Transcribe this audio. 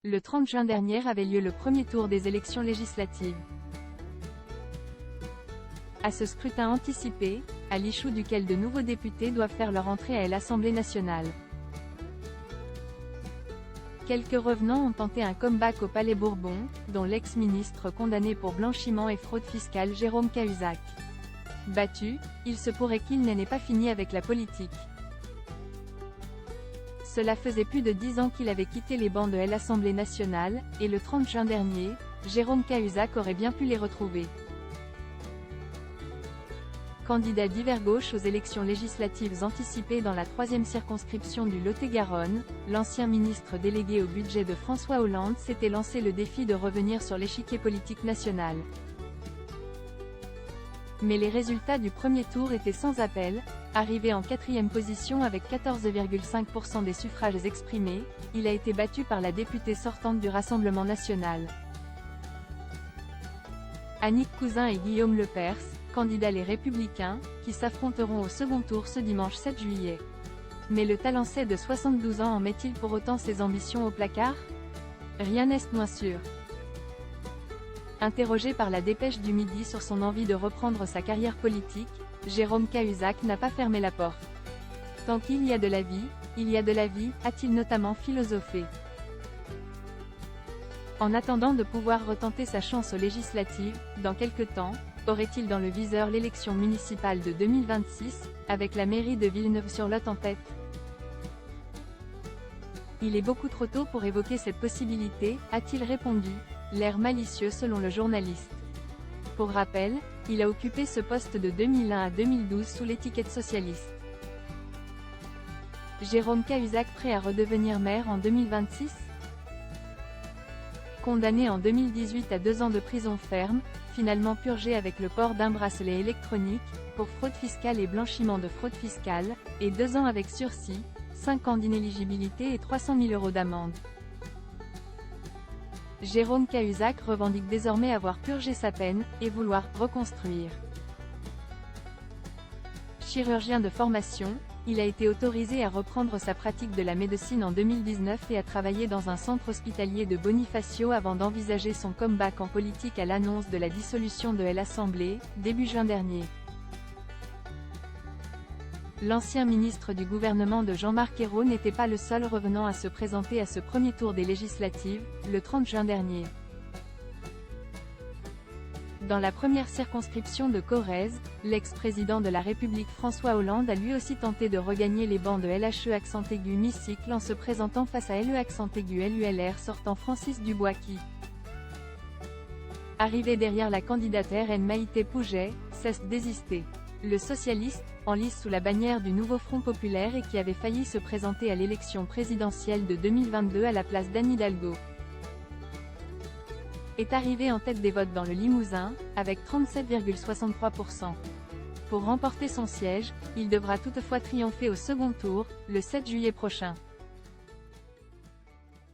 Le 30 juin dernier avait lieu le premier tour des élections législatives. À ce scrutin anticipé, à l'issue duquel de nouveaux députés doivent faire leur entrée à l'Assemblée nationale. Quelques revenants ont tenté un comeback au Palais Bourbon, dont l'ex-ministre condamné pour blanchiment et fraude fiscale Jérôme Cahuzac. Battu, il se pourrait qu'il n'en ait pas fini avec la politique. Cela faisait plus de 10 ans qu'il avait quitté les bancs de l'Assemblée nationale, et le 30 juin dernier, Jérôme Cahuzac aurait bien pu les retrouver. Candidat d'hiver gauche aux élections législatives anticipées dans la 3e circonscription du Lot-et-Garonne, l'ancien ministre délégué au budget de François Hollande s'était lancé le défi de revenir sur l'échiquier politique national. Mais les résultats du premier tour étaient sans appel. Arrivé en 4e position avec 14,5% des suffrages exprimés, il a été battu par la députée sortante du Rassemblement national, Annick Cousin, et Guillaume Lepers, candidats Les Républicains, qui s'affronteront au second tour ce dimanche 7 juillet. Mais le Talençais de 72 ans en met-il pour autant ses ambitions au placard? Rien n'est moins sûr. Interrogé par la Dépêche du Midi sur son envie de reprendre sa carrière politique, Jérôme Cahuzac n'a pas fermé la porte. Tant qu'il y a de la vie, il y a de la vie, a-t-il notamment philosophé. En attendant de pouvoir retenter sa chance aux législatives, dans quelque temps, aurait-il dans le viseur l'élection municipale de 2026, avec la mairie de Villeneuve-sur-Lot en tête? Il est beaucoup trop tôt pour évoquer cette possibilité, a-t-il répondu, l'air malicieux selon le journaliste. Pour rappel, il a occupé ce poste de 2001 à 2012 sous l'étiquette socialiste. Jérôme Cahuzac prêt à redevenir maire en 2026? Condamné en 2018 à 2 ans de prison ferme, finalement purgé avec le port d'un bracelet électronique, pour fraude fiscale et blanchiment de fraude fiscale, et 2 ans avec sursis, 5 ans d'inéligibilité et 300 000 € d'amende. Jérôme Cahuzac revendique désormais avoir purgé sa peine, et vouloir « reconstruire ». Chirurgien de formation, il a été autorisé à reprendre sa pratique de la médecine en 2019 et à travailler dans un centre hospitalier de Bonifacio avant d'envisager son comeback en politique à l'annonce de la dissolution de l'Assemblée, début juin dernier. L'ancien ministre du gouvernement de Jean-Marc Ayrault n'était pas le seul revenant à se présenter à ce premier tour des législatives, le 30 juin dernier. Dans la première circonscription de Corrèze, l'ex-président de la République François Hollande a lui aussi tenté de regagner les bancs de LHE accent aigu mi-cycle en se présentant face à LE accent aigu LULR sortant Francis Dubois qui, arrivé derrière la candidate RN Maïté Pouget, cesse désisté. Le socialiste, en lice sous la bannière du Nouveau Front Populaire et qui avait failli se présenter à l'élection présidentielle de 2022 à la place d'Anne Hidalgo, est arrivé en tête des votes dans le Limousin, avec 37,63%. Pour remporter son siège, il devra toutefois triompher au second tour, le 7 juillet prochain.